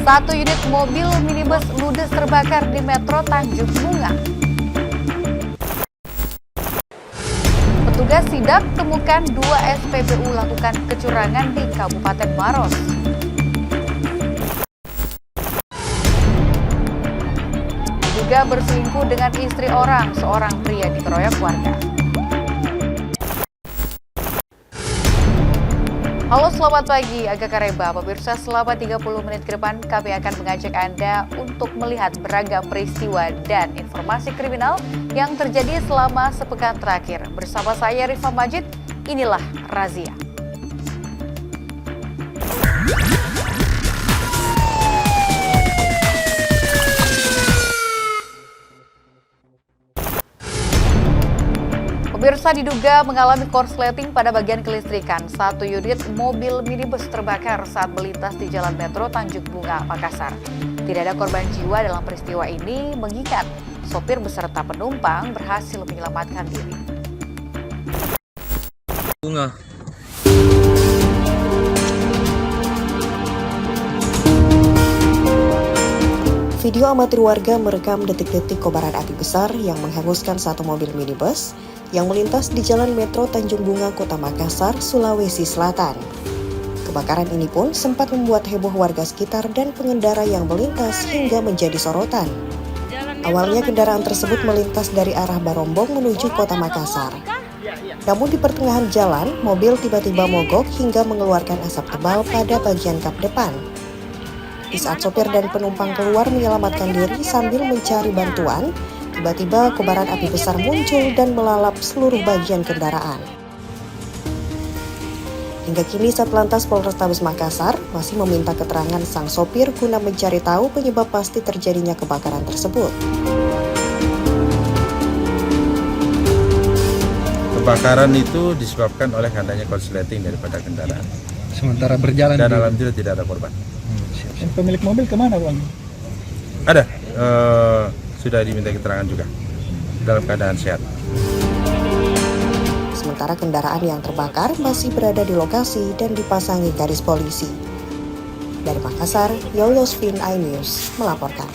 Satu unit mobil minibus ludes terbakar di Metro Tanjung Bunga. Petugas sidak temukan 2 SPBU lakukan kecurangan di Kabupaten Maros. Diduga berselingkuh dengan istri orang, seorang pria dikeroyok warga. Halo, selamat pagi Aga Kareba. Pemirsa, selama 30 menit ke depan kami akan mengajak Anda untuk melihat beragam peristiwa dan informasi kriminal yang terjadi selama sepekan terakhir. Bersama saya Rifa Majid, inilah Razia. Pemirsa, diduga mengalami korsleting pada bagian kelistrikan. Satu unit mobil minibus terbakar saat melintas di Jalan Metro Tanjung Bunga, Makassar. Tidak ada korban jiwa dalam peristiwa ini, mengingat sopir beserta penumpang berhasil menyelamatkan diri. Bunga. Video amatir warga merekam detik-detik kobaran api besar yang menghanguskan satu mobil minibus yang melintas di Jalan Metro Tanjung Bunga, Kota Makassar, Sulawesi Selatan. Kebakaran ini pun sempat membuat heboh warga sekitar dan pengendara yang melintas hingga menjadi sorotan. Awalnya kendaraan tersebut melintas dari arah Barombong menuju Kota Makassar. Namun di pertengahan jalan, mobil tiba-tiba mogok hingga mengeluarkan asap tebal pada bagian kap depan. Di saat sopir dan penumpang keluar menyelamatkan diri sambil mencari bantuan, tiba-tiba kobaran api besar muncul dan melalap seluruh bagian kendaraan. Hingga kini Satlantas Polrestabes Makassar masih meminta keterangan sang sopir guna mencari tahu penyebab pasti terjadinya kebakaran tersebut. Kebakaran itu disebabkan oleh adanya korsleting daripada kendaraan. Sementara berjalan Dan alhamdulillah tidak ada korban. Pemilik mobil kemana, Bang? Ada, sudah diminta keterangan juga dalam keadaan sehat. Sementara kendaraan yang terbakar masih berada di lokasi dan dipasangi garis polisi. Dari Makassar, Yoyospin iNews melaporkan.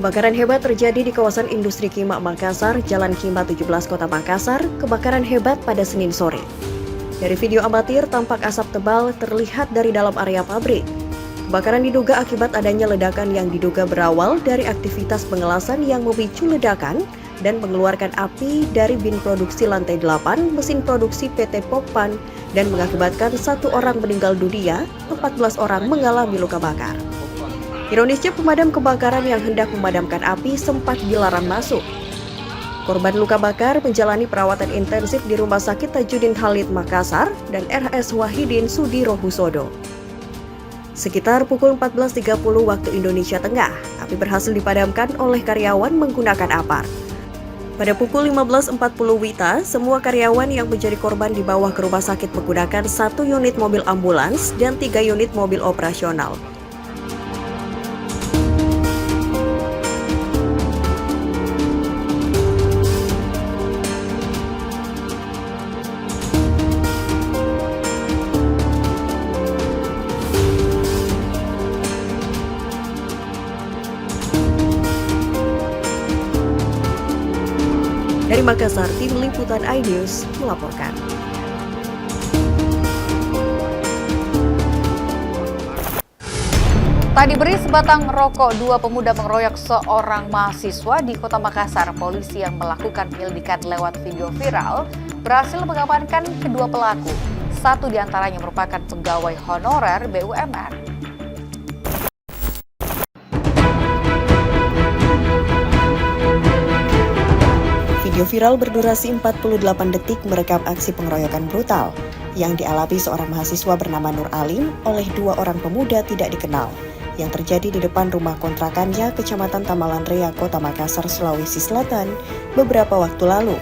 Kebakaran hebat terjadi di kawasan industri Kimak Makassar, Jalan Kimak 17 Kota Makassar. Kebakaran hebat pada Senin sore. Dari video amatir, tampak asap tebal terlihat dari dalam area pabrik. Kebakaran diduga akibat adanya ledakan yang diduga berawal dari aktivitas pengelasan yang memicu ledakan dan mengeluarkan api dari bin produksi lantai 8 mesin produksi PT Pokpan dan mengakibatkan 1 orang meninggal dunia, 14 orang mengalami luka bakar. Ironisnya, pemadam kebakaran yang hendak memadamkan api sempat dilarang masuk. Korban luka bakar menjalani perawatan intensif di Rumah Sakit Tajudin Khalid Makassar dan RS Wahidin Sudirohusodo. Sekitar pukul 14.30 waktu Indonesia Tengah, api berhasil dipadamkan oleh karyawan menggunakan apar. Pada pukul 15.40 WITA, semua karyawan yang menjadi korban dibawa ke rumah sakit menggunakan 1 unit mobil ambulans dan 3 unit mobil operasional. Dari Makassar, tim liputan iNews melaporkan. Tak diberi sebatang rokok, 2 pemuda mengeroyok seorang mahasiswa di Kota Makassar. Polisi yang melakukan penyelidikan lewat video viral berhasil mengamankan kedua pelaku. 1 diantaranya merupakan pegawai honorer BUMN. Video viral berdurasi 48 detik merekam aksi pengeroyokan brutal yang dialami seorang mahasiswa bernama Nur Alim oleh 2 orang pemuda tidak dikenal yang terjadi di depan rumah kontrakannya Kecamatan Tamalan Rea, Kota Makassar, Sulawesi Selatan beberapa waktu lalu.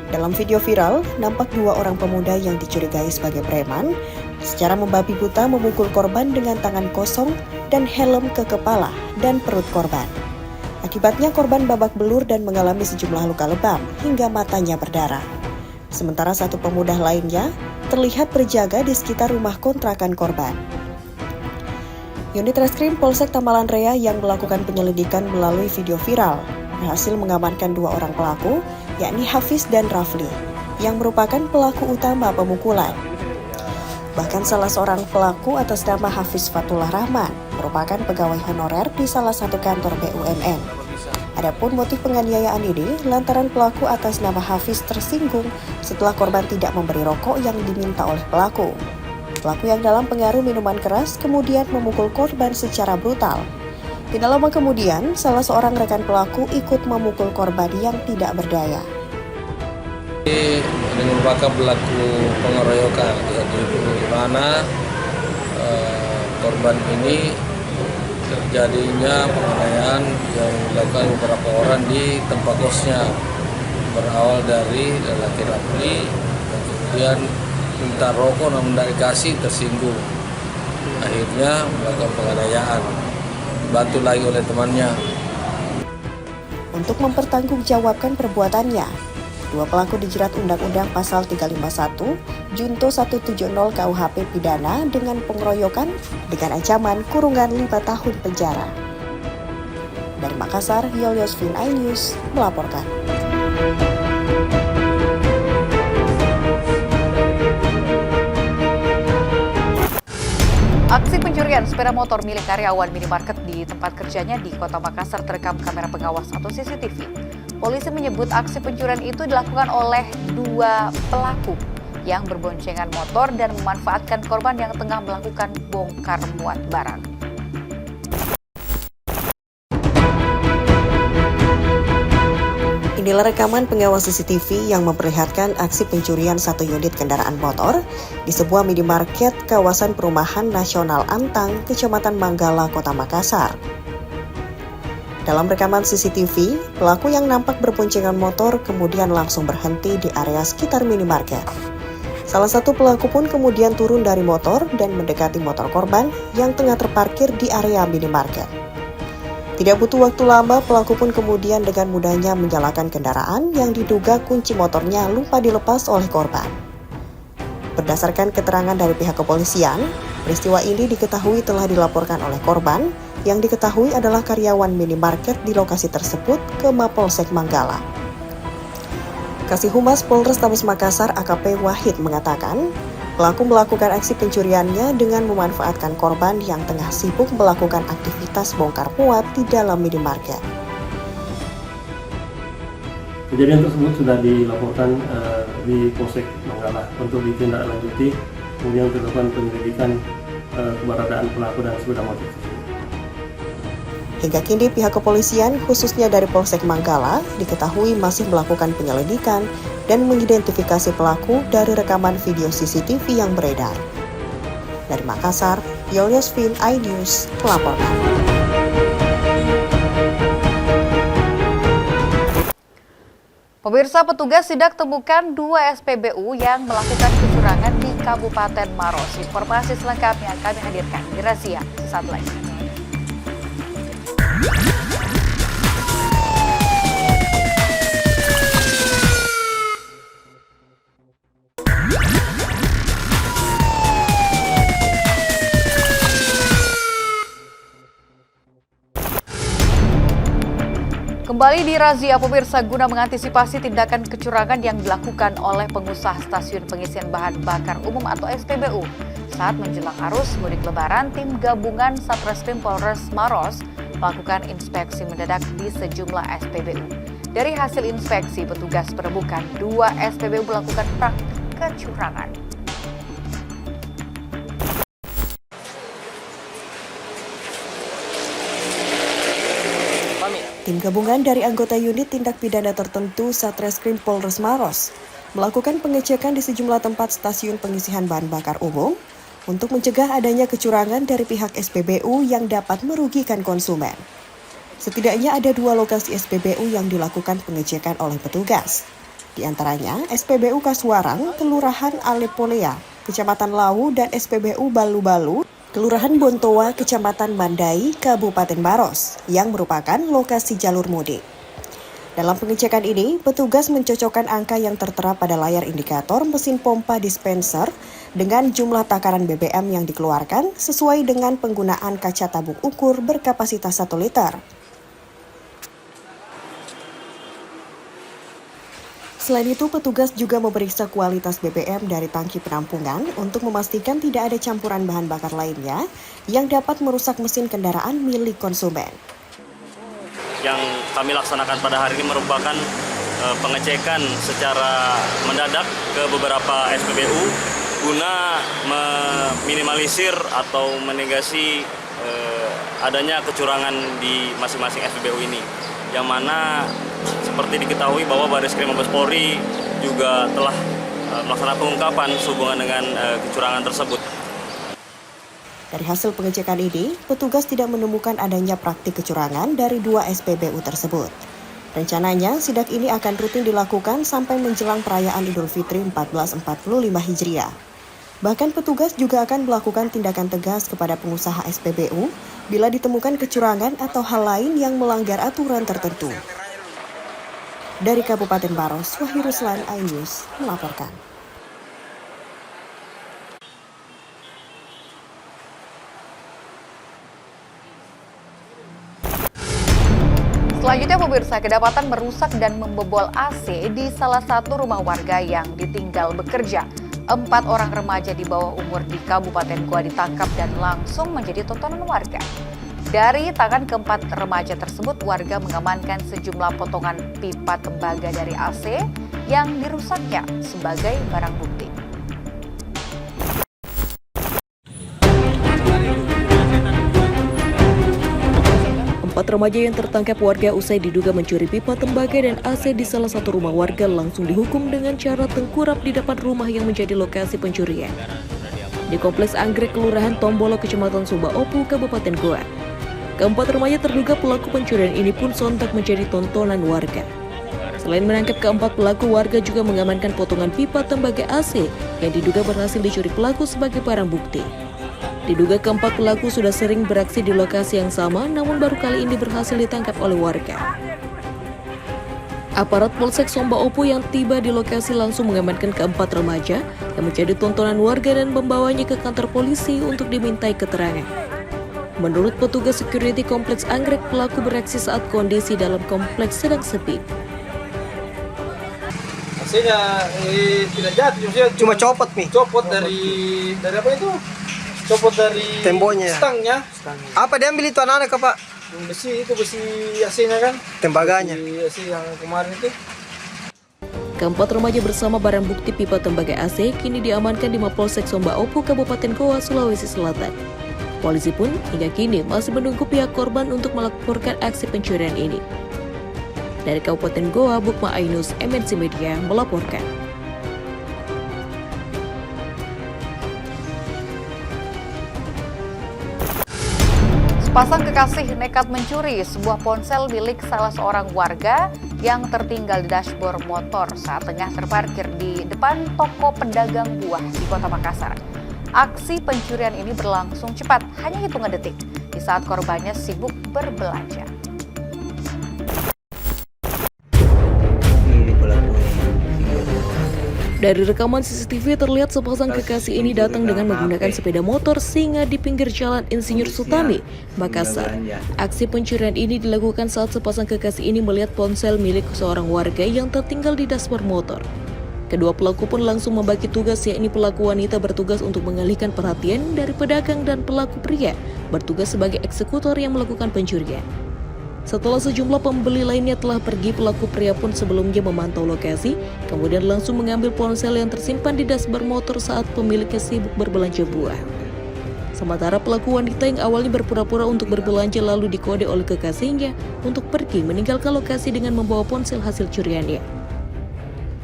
Dalam video viral, nampak 2 orang pemuda yang dicurigai sebagai preman secara membabi buta memukul korban dengan tangan kosong dan helm ke kepala dan perut korban. Akibatnya korban babak belur dan mengalami sejumlah luka lebam hingga matanya berdarah. Sementara satu pemuda lainnya terlihat berjaga di sekitar rumah kontrakan korban. Unit Reskrim Polsek Tamalan Raya yang melakukan penyelidikan melalui video viral berhasil mengamankan 2 orang pelaku, yakni Hafiz dan Rafli, yang merupakan pelaku utama pemukulan. Bahkan salah seorang pelaku atas nama Hafiz Fatullah Rahman merupakan pegawai honorer di salah satu kantor BUMN. Adapun motif penganiayaan ini lantaran pelaku atas nama Hafiz tersinggung setelah korban tidak memberi rokok yang diminta oleh pelaku. Pelaku yang dalam pengaruh minuman keras kemudian memukul korban secara brutal. Tidak lama kemudian, salah seorang rekan pelaku ikut memukul korban yang tidak berdaya. Ini merupakan pelaku pengeroyokan, di mana korban ini terjadinya penganiayaan yang dilakukan beberapa orang di tempat kosnya, berawal dari lelaki Rafli yang kemudian minta rokok namun tidak dikasih, tersinggung, akhirnya melakukan penganiayaan, dibantu lagi oleh temannya. Untuk mempertanggungjawabkan perbuatannya, 2 pelaku dijerat Undang-Undang Pasal 351 Junto 170 KUHP pidana dengan pengeroyokan dengan ancaman kurungan 5 tahun penjara. Dari Makassar, Yolyosvin iNews melaporkan. Aksi pencurian sepeda motor milik karyawan minimarket di tempat kerjanya di Kota Makassar terekam kamera pengawas atau CCTV. Polisi menyebut aksi pencurian itu dilakukan oleh 2 pelaku yang berboncengan motor dan memanfaatkan korban yang tengah melakukan bongkar muat barang. Inilah rekaman pengawas CCTV yang memperlihatkan aksi pencurian 1 unit kendaraan motor di sebuah minimarket kawasan Perumahan Nasional Antang, Kecamatan Manggala, Kota Makassar. Dalam rekaman CCTV, pelaku yang nampak berboncengan motor kemudian langsung berhenti di area sekitar minimarket. Salah satu pelaku pun kemudian turun dari motor dan mendekati motor korban yang tengah terparkir di area minimarket. Tidak butuh waktu lama, pelaku pun kemudian dengan mudahnya menyalakan kendaraan yang diduga kunci motornya lupa dilepas oleh korban. Berdasarkan keterangan dari pihak kepolisian, peristiwa ini diketahui telah dilaporkan oleh korban yang diketahui adalah karyawan minimarket di lokasi tersebut ke Mapolsek Manggala. Kasih Humas Polrestabes Makassar AKP Wahid mengatakan, pelaku melakukan aksi pencuriannya dengan memanfaatkan korban yang tengah sibuk melakukan aktivitas bongkar muat di dalam minimarket. Kejadian tersebut sudah dilaporkan di Polsek Manggala untuk ditindaklanjuti, kemudian dilakukan penyelidikan keberadaan pelaku dan sepeda motor tersebut. Hingga kini pihak kepolisian khususnya dari Polsek Manggala diketahui masih melakukan penyelidikan dan mengidentifikasi pelaku dari rekaman video CCTV yang beredar. Dari Makassar, Yolyosvin iNews melaporkan. Pemirsa, petugas sidak temukan 2 SPBU yang melakukan kecurangan di Kabupaten Maros. Informasi selengkapnya kami hadirkan di Razia sesaat lagi. Kembali di Razia pemirsa guna mengantisipasi tindakan kecurangan yang dilakukan oleh pengusaha stasiun pengisian bahan bakar umum atau SPBU. Saat menjelang arus mudik lebaran, tim gabungan Satreskrim Polres Maros melakukan inspeksi mendadak di sejumlah SPBU. Dari hasil inspeksi, petugas menemukan 2 SPBU melakukan praktik kecurangan. Tim gabungan dari anggota unit tindak pidana tertentu Satreskrim Polres Maros melakukan pengecekan di sejumlah tempat stasiun pengisian bahan bakar umum untuk mencegah adanya kecurangan dari pihak SPBU yang dapat merugikan konsumen. Setidaknya ada 2 lokasi SPBU yang dilakukan pengecekan oleh petugas. Di antaranya SPBU Kasuarang, Kelurahan Alepolea, Kecamatan Lawu, dan SPBU Balu-Balu Kelurahan Bontoa, Kecamatan Mandai, Kabupaten Maros, yang merupakan lokasi jalur mudik. Dalam pengecekan ini, petugas mencocokkan angka yang tertera pada layar indikator mesin pompa dispenser dengan jumlah takaran BBM yang dikeluarkan sesuai dengan penggunaan kaca tabung ukur berkapasitas 1 liter. Selain itu, petugas juga memeriksa kualitas BBM dari tangki penampungan untuk memastikan tidak ada campuran bahan bakar lainnya yang dapat merusak mesin kendaraan milik konsumen. Yang kami laksanakan pada hari ini merupakan pengecekan secara mendadak ke beberapa SPBU guna meminimalisir atau menegasi adanya kecurangan di masing-masing SPBU ini. Yang mana seperti diketahui bahwa Barreskrim Mabes Polri juga telah melaksanakan pengungkapan sehubungan dengan kecurangan tersebut. Dari hasil pengecekan ini, petugas tidak menemukan adanya praktik kecurangan dari 2 SPBU tersebut. Rencananya, sidak ini akan rutin dilakukan sampai menjelang perayaan Idul Fitri 1445 Hijriah. Bahkan petugas juga akan melakukan tindakan tegas kepada pengusaha SPBU bila ditemukan kecurangan atau hal lain yang melanggar aturan tertentu. Dari Kabupaten Maros, Wahyu Ruslan, iNews melaporkan. Selanjutnya pemirsa, kedapatan merusak dan membobol AC di salah satu rumah warga yang ditinggal bekerja. 4 orang remaja di bawah umur di Kabupaten Goa ditangkap dan langsung menjadi tontonan warga. Dari tangan keempat remaja tersebut, warga mengamankan sejumlah potongan pipa tembaga dari AC yang dirusaknya sebagai barang bukti. 4 remaja yang tertangkap warga usai diduga mencuri pipa tembaga dan AC di salah satu rumah warga langsung dihukum dengan cara tengkurap di depan rumah yang menjadi lokasi pencurian. Di Kompleks Anggrek, Kelurahan Tombolo, Kecamatan Sumba Opu, Kabupaten Goa. Keempat remaja terduga pelaku pencurian ini pun sontak menjadi tontonan warga. Selain menangkap keempat pelaku, warga juga mengamankan potongan pipa tembaga AC yang diduga berhasil dicuri pelaku sebagai barang bukti. Diduga keempat pelaku sudah sering beraksi di lokasi yang sama, namun baru kali ini berhasil ditangkap oleh warga. Aparat Polsek Sumba Opu yang tiba di lokasi langsung mengamankan keempat remaja yang menjadi tontonan warga dan membawanya ke kantor polisi untuk dimintai keterangan. Menurut petugas security Kompleks Anggrek, pelaku beraksi saat kondisi dalam kompleks sedang sepi. Hasilnya tidak jatuh, cuma copot nih. Copot dari apa itu? Copot dari temboknya, stangnya. Apa diambil itu anak-anak Pak? Besi itu, besi AC-nya kan? Tembaganya. Besi AC yang kemarin itu. Keempat remaja bersama barang bukti pipa tembaga AC kini diamankan di Mapolsek Sumba Opu, Kabupaten Goa, Sulawesi Selatan. Polisi pun hingga kini masih menunggu pihak korban untuk melaporkan aksi pencurian ini. Dari Kabupaten Goa, Bukma Ainus, MNC Media melaporkan. Sepasang kekasih nekat mencuri sebuah ponsel milik salah seorang warga yang tertinggal di dashboard motor saat tengah terparkir di depan toko pedagang buah di Kota Makassar. Aksi pencurian ini berlangsung cepat, hanya hitungan detik, di saat korbannya sibuk berbelanja. Dari rekaman CCTV terlihat sepasang kekasih ini datang dengan menggunakan sepeda motor singa di pinggir jalan Insinyur Sutami, Makassar. Aksi pencurian ini dilakukan saat sepasang kekasih ini melihat ponsel milik seorang warga yang tertinggal di dashboard motor. Kedua pelaku pun langsung membagi tugas, yakni pelaku wanita bertugas untuk mengalihkan perhatian dari pedagang dan pelaku pria bertugas sebagai eksekutor yang melakukan pencurian. Setelah sejumlah pembeli lainnya telah pergi, pelaku pria pun sebelumnya memantau lokasi, kemudian langsung mengambil ponsel yang tersimpan di dashboard motor saat pemiliknya sibuk berbelanja buah. Sementara pelaku wanita yang awalnya berpura-pura untuk berbelanja lalu dikode oleh kekasihnya untuk pergi meninggalkan lokasi dengan membawa ponsel hasil curiannya.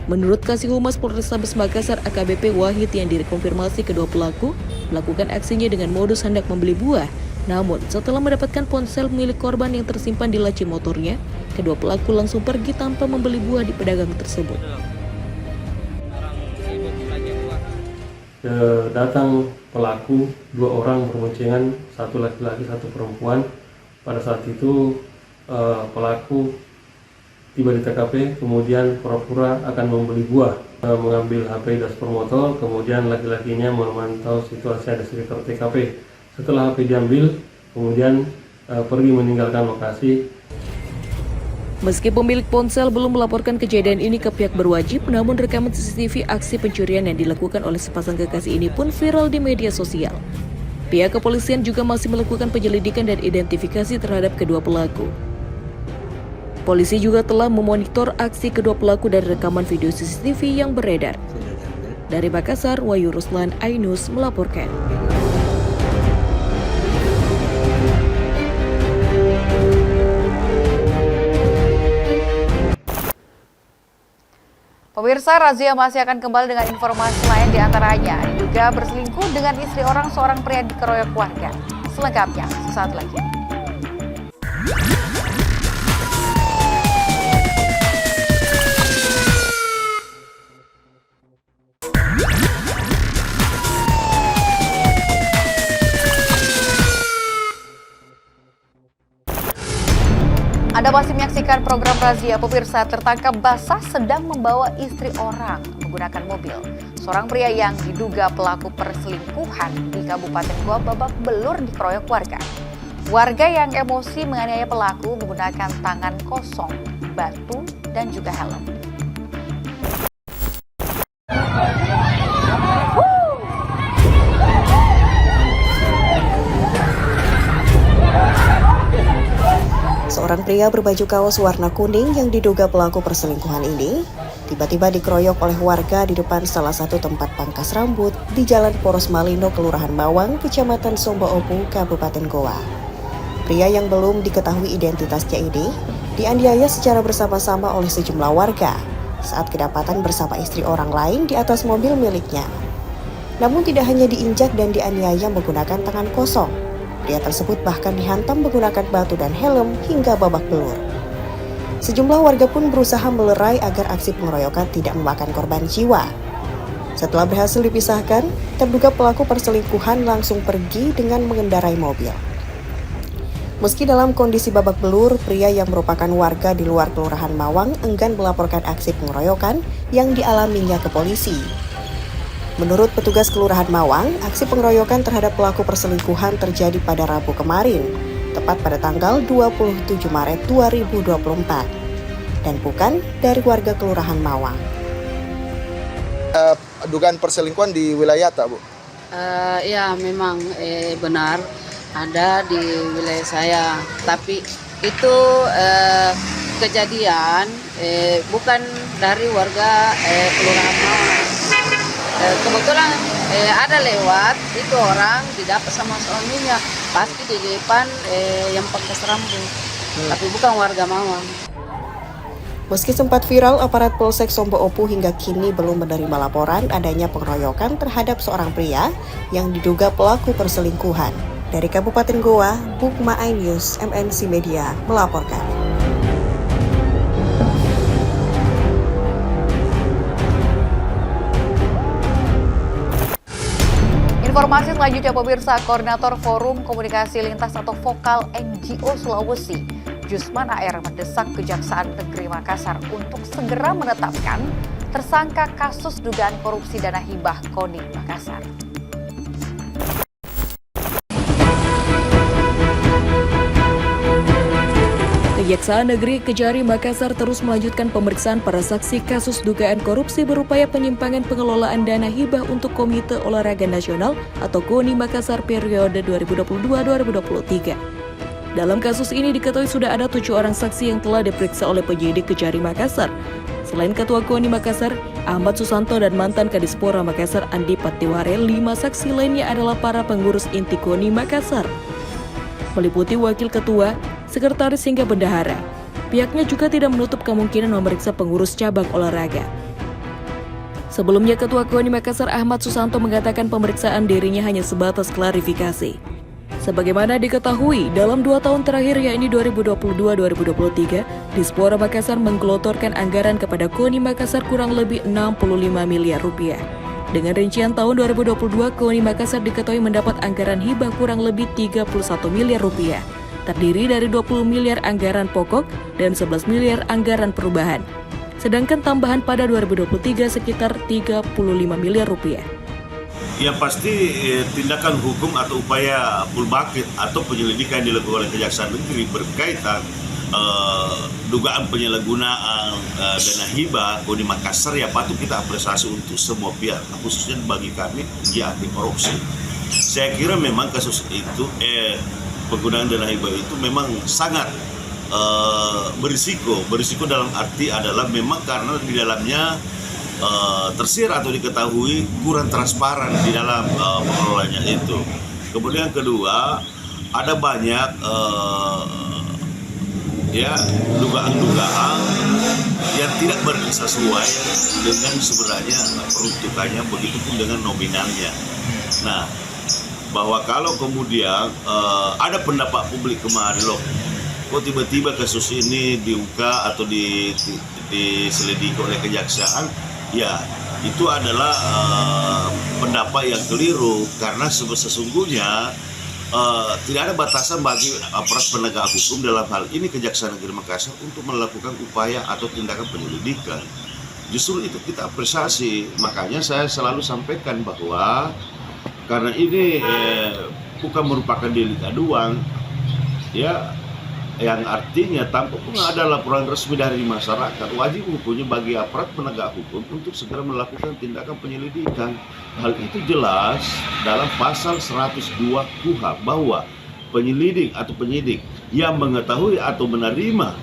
Menurut Kasih Humas Polrestabes Makassar AKBP Wahid yang direkonfirmasi kedua pelaku melakukan aksinya dengan modus hendak membeli buah. Namun, setelah mendapatkan ponsel milik korban yang tersimpan di laci motornya, kedua pelaku langsung pergi tanpa membeli buah di pedagang tersebut. datang pelaku 2 orang berboncengan, 1 laki-laki 1 perempuan. Pada saat itu pelaku tiba di TKP, kemudian pura-pura akan membeli buah, mengambil HP dan sepeda motor, kemudian laki-lakinya memantau situasi ada sekitar TKP. Setelah HP diambil, kemudian pergi meninggalkan lokasi. Meski pemilik ponsel belum melaporkan kejadian ini ke pihak berwajib, namun rekaman CCTV aksi pencurian yang dilakukan oleh sepasang kekasih ini pun viral di media sosial. Pihak kepolisian juga masih melakukan penyelidikan dan identifikasi terhadap kedua pelaku. Polisi juga telah memonitor aksi kedua pelaku dari rekaman video CCTV yang beredar. Dari Makassar, Wahyu Ruslan, iNews melaporkan. Pemirsa, razia masih akan kembali dengan informasi lain, diantaranya diduga berselingkuh dengan istri orang seorang pria dikeroyok warga. Selengkapnya sesaat lagi. Anda masih menyaksikan program Razia. Pemirsa, tertangkap basah sedang membawa istri orang menggunakan mobil. Seorang pria yang diduga pelaku perselingkuhan di Kabupaten Goa babak belur dikeroyok warga. Warga yang emosi menganiaya pelaku menggunakan tangan kosong, batu, dan juga helm. Seorang pria berbaju kaos warna kuning yang diduga pelaku perselingkuhan ini tiba-tiba dikeroyok oleh warga di depan salah satu tempat pangkas rambut di Jalan Poros Malino, Kelurahan Mawang, Kecamatan Somba Opu, Kabupaten Goa. Pria yang belum diketahui identitasnya ini dianiaya secara bersama-sama oleh sejumlah warga saat kedapatan bersama istri orang lain di atas mobil miliknya. Namun tidak hanya diinjak dan dianiaya menggunakan tangan kosong, pria tersebut bahkan dihantam menggunakan batu dan helm hingga babak belur. Sejumlah warga pun berusaha melerai agar aksi pengeroyokan tidak memakan korban jiwa. Setelah berhasil dipisahkan, terduga pelaku perselingkuhan langsung pergi dengan mengendarai mobil. Meski dalam kondisi babak belur, pria yang merupakan warga di luar Kelurahan Mawang enggan melaporkan aksi pengeroyokan yang dialaminya ke polisi. Menurut petugas Kelurahan Mawang, aksi pengeroyokan terhadap pelaku perselingkuhan terjadi pada Rabu kemarin, tepat pada tanggal 27 Maret 2024, dan bukan dari warga Kelurahan Mawang. Dugaan perselingkuhan di wilayah tak, Bu? Ya, memang benar ada di wilayah saya, tapi itu kejadian bukan dari warga Kelurahan Mawang. Kebetulan ada lewat itu orang didapat sama suaminya pasti di depan yang pangkas rambut, tapi bukan warga Mawang. Meski sempat viral, aparat Polsek Somba Opu hingga kini belum menerima laporan adanya pengeroyokan terhadap seorang pria yang diduga pelaku perselingkuhan. Dari Kabupaten Goa, Bukma iNews, MNC Media melaporkan. Informasi selanjutnya, pemirsa, Koordinator Forum Komunikasi Lintas atau Vokal NGO Sulawesi, Jusman AR mendesak Kejaksaan Negeri Makassar untuk segera menetapkan tersangka kasus dugaan korupsi dana hibah KONI Makassar. Kejaksaan Negeri Kejari Makassar terus melanjutkan pemeriksaan para saksi kasus dugaan korupsi berupaya penyimpangan pengelolaan dana hibah untuk Komite Olahraga Nasional atau KONI Makassar periode 2022-2023. Dalam kasus ini diketahui sudah ada 7 orang saksi yang telah diperiksa oleh penyidik Kejari Makassar. Selain Ketua KONI Makassar, Ahmad Susanto dan mantan Kadispora Makassar Andi Patiware, 5 saksi lainnya adalah para pengurus inti KONI Makassar, meliputi Wakil Ketua, Sekretaris hingga Bendahara. Pihaknya juga tidak menutup kemungkinan memeriksa pengurus cabang olahraga. Sebelumnya, Ketua KONI Makassar Ahmad Susanto mengatakan pemeriksaan dirinya hanya sebatas klarifikasi. Sebagaimana diketahui, dalam 2 tahun terakhir yakni 2022-2023, Dispora Makassar menggelontorkan anggaran kepada KONI Makassar kurang lebih 65 miliar rupiah. Dengan rincian tahun 2022, KONI Makassar diketahui mendapat anggaran hibah kurang lebih 31 miliar rupiah, terdiri dari 20 miliar anggaran pokok dan 11 miliar anggaran perubahan. Sedangkan tambahan pada 2023 sekitar 35 miliar rupiah. Yang pasti tindakan hukum atau upaya full bucket atau penyelidikan yang dilakukan oleh Kejaksaan Negeri berkaitan dugaan penyalahgunaan dana hibah KONI Makassar ya patut kita apresiasi untuk semua pihak, khususnya bagi kami ya anti korupsi. Saya kira memang kasus itu penggunaan dana hibah itu memang sangat berisiko dalam arti adalah memang karena di dalamnya tersirat atau diketahui kurang transparan di dalam pengelolanya itu. Kemudian kedua, ada banyak dugaan-dugaan yang tidak sesuai dengan sebenarnya peruntukannya, begitupun dengan nominalnya. Nah, bahwa kalau kemudian ada pendapat publik kemarin loh, kok tiba-tiba kasus ini diungkap atau diselidiki oleh kejaksaan, ya itu adalah pendapat yang keliru karena sesungguhnya tidak ada batasan bagi aparat penegak hukum dalam hal ini Kejaksaan Negeri Makassar untuk melakukan upaya atau tindakan penyelidikan. Justru itu kita apresiasi, makanya saya selalu sampaikan bahwa karena ini bukan merupakan delik aduan, ya, yang artinya tanpa pun ada laporan resmi dari masyarakat, wajib hukumnya bagi aparat penegak hukum untuk segera melakukan tindakan penyelidikan. Hal itu jelas dalam pasal 102 KUHP bahwa penyelidik atau penyidik yang mengetahui atau menerima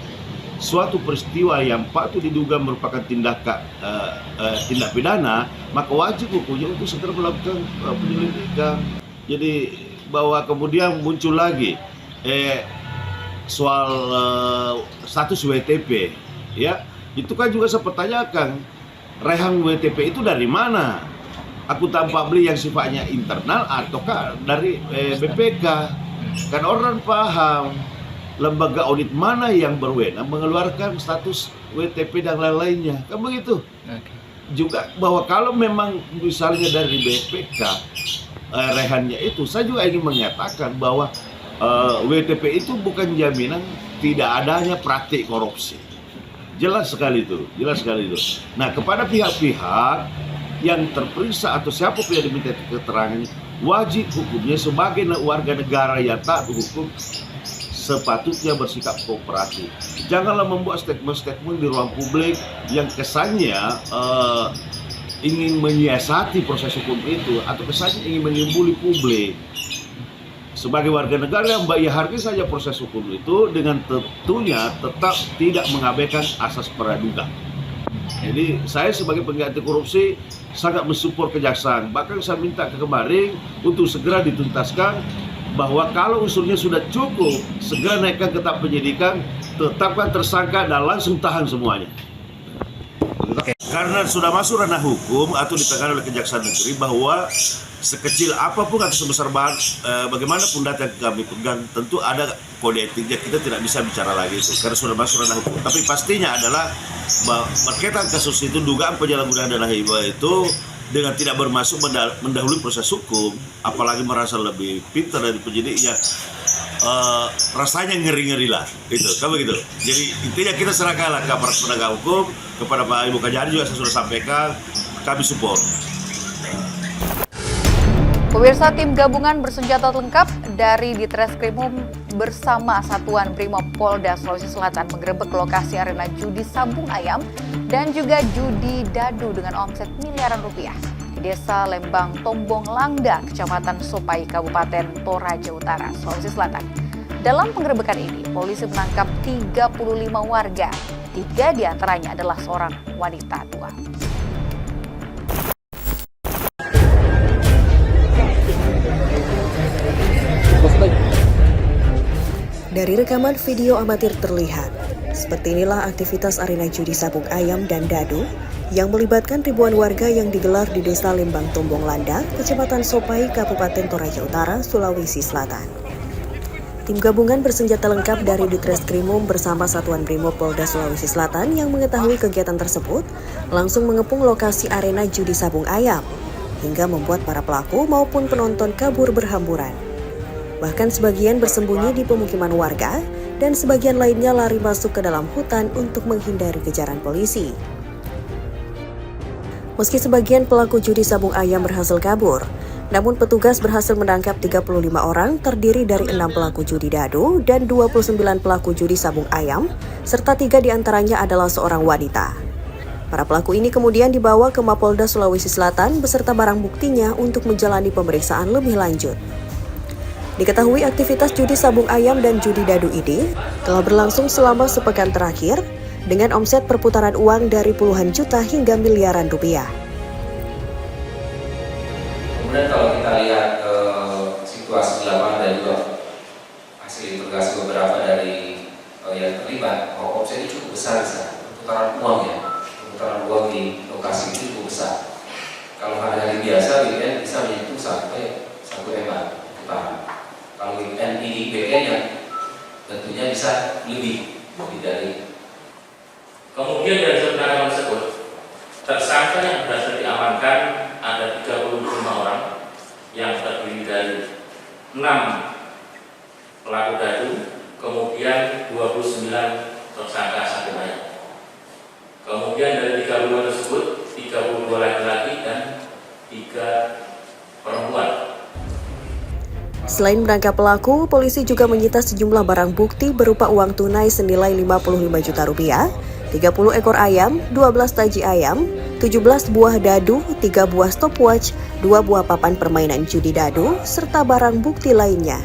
suatu peristiwa yang patut diduga merupakan tindak pidana, maka wajib hukumnya untuk segera melakukan penyelidikan. Jadi bahwa kemudian muncul lagi soal status WTP, ya itu kan juga saya pertanyakan, rehang WTP itu dari mana? Akuntan publik yang sifatnya internal ataukah dari BPK? Kan orang paham lembaga audit mana yang berwenang mengeluarkan status WTP dan lain-lainnya, kan begitu? Juga bahwa kalau memang misalnya dari BPK rehannya itu, saya juga ingin menyatakan bahwa WTP itu bukan jaminan tidak adanya praktik korupsi. Jelas sekali itu, jelas sekali itu. Nah, kepada pihak-pihak yang terperiksa atau siapapun yang diminta keterangannya, wajib hukumnya sebagai warga negara yang taat hukum sepatutnya bersikap kooperatif. Janganlah membuat statement-statement di ruang publik yang kesannya ingin menyiasati proses hukum itu atau kesannya ingin menimbuli publik. Sebagai warga negara yang ya hargai saja proses hukum itu dengan tentunya tetap tidak mengabaikan asas praduga. Jadi saya sebagai penggiat anti korupsi sangat mensupport kejaksaan. Bahkan saya minta ke kemarin untuk segera dituntaskan bahwa kalau unsurnya sudah cukup, segera naikkan ke tahap penyidikan, tetapkan tersangka dan langsung tahan semuanya. Karena sudah masuk ranah hukum atau ditangani oleh Kejaksaan Negeri bahwa sekecil apapun atau sebesar bagaimanapun data yang kami pegang, tentu ada kode etiknya, kita tidak bisa bicara lagi itu karena sudah masuk ranah hukum. Tapi pastinya adalah berkaitan kasus itu, dugaan penyalahgunaan dana hibah itu dengan tidak bermasuk mendahului proses hukum, apalagi merasa lebih pintar dari penyidiknya, rasanya ngeri-ngeri lah, gitu, kan begitu. Jadi intinya kita serahkanlah ke aparat penegak hukum, kepada Pak Ibu Kajari juga saya sudah sampaikan, kami support. Pemirsa, tim gabungan bersenjata lengkap dari Ditreskrimum bersama Satuan Brimob Polda Sulawesi Selatan menggerebek lokasi arena judi sabung ayam dan juga judi dadu dengan omset miliaran rupiah di Desa Lembang Tombong Langda, Kecamatan Sopai, Kabupaten Toraja Utara, Sulawesi Selatan. Dalam penggerebekan ini, polisi menangkap 35 warga. 3 diantaranya adalah seorang wanita tua. Dari rekaman video amatir terlihat, seperti inilah aktivitas arena judi sabung ayam dan dadu yang melibatkan ribuan warga yang digelar di Desa Lembang Tombong Landa, Kecamatan Sopai, Kabupaten Toraja Utara, Sulawesi Selatan. Tim gabungan bersenjata lengkap dari Ditreskrimum bersama Satuan Brimob Polda Sulawesi Selatan yang mengetahui kegiatan tersebut langsung mengepung lokasi arena judi sabung ayam. hingga membuat para pelaku maupun penonton kabur berhamburan. Bahkan sebagian bersembunyi di pemukiman warga dan sebagian lainnya lari masuk ke dalam hutan untuk menghindari kejaran polisi. Meski sebagian pelaku judi sabung ayam berhasil kabur, namun petugas berhasil menangkap 35 orang terdiri dari 6 pelaku judi dadu dan 29 pelaku judi sabung ayam, serta 3 diantaranya adalah seorang wanita. Para pelaku ini kemudian dibawa ke Mapolda Sulawesi Selatan beserta barang buktinya untuk menjalani pemeriksaan lebih lanjut. Diketahui aktivitas judi sabung ayam dan judi dadu ini telah berlangsung selama sepekan terakhir dengan omset perputaran uang dari puluhan juta hingga miliaran rupiah. Kemudian kalau kita lihat situasi di lapangan dan juga hasil investigasi beberapa dari yang terlibat, omset ini cukup besar, perputaran uang ya, perputaran uang di lokasi itu cukup besar. Kalau hari-hari biasa weekend bisa menyentuh sampai 1 M putaran. Kalau weekend ini weekend tentunya bisa lebih dari. Kemudian dari sebenarnya tersebut, tersangka yang berhasil diamankan ada 35 orang yang terdiri dari 6 pelaku dadu, kemudian 29 tersangka sabung ayam. Kemudian dari 32 tersebut, 32 laki-laki dan 3 perempuan. Selain menangkap pelaku, polisi juga menyita sejumlah barang bukti berupa uang tunai senilai 55 juta rupiah, 30 ekor ayam, 12 taji ayam, 17 buah dadu, 3 buah stopwatch, 2 buah papan permainan judi dadu, serta barang bukti lainnya.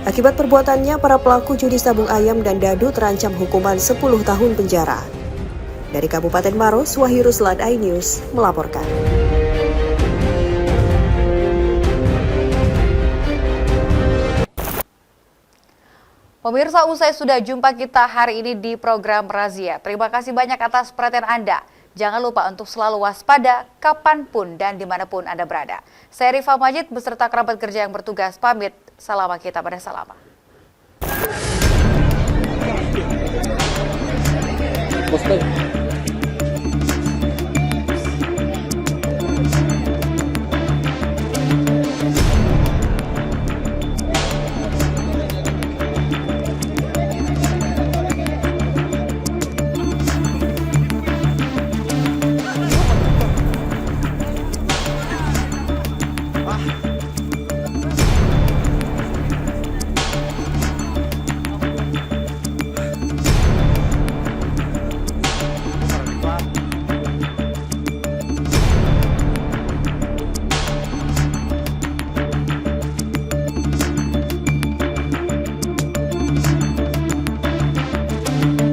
Akibat perbuatannya, para pelaku judi sabung ayam dan dadu terancam hukuman 10 tahun penjara. Dari Kabupaten Maros, Wahyu Ruslan, iNews melaporkan. Pemirsa, usai sudah jumpa kita hari ini di program Razia. Terima kasih banyak atas perhatian Anda. Jangan lupa untuk selalu waspada kapanpun dan dimanapun Anda berada. Saya Rifa Majid beserta kerabat kerja yang bertugas pamit. Salam kita pada salama.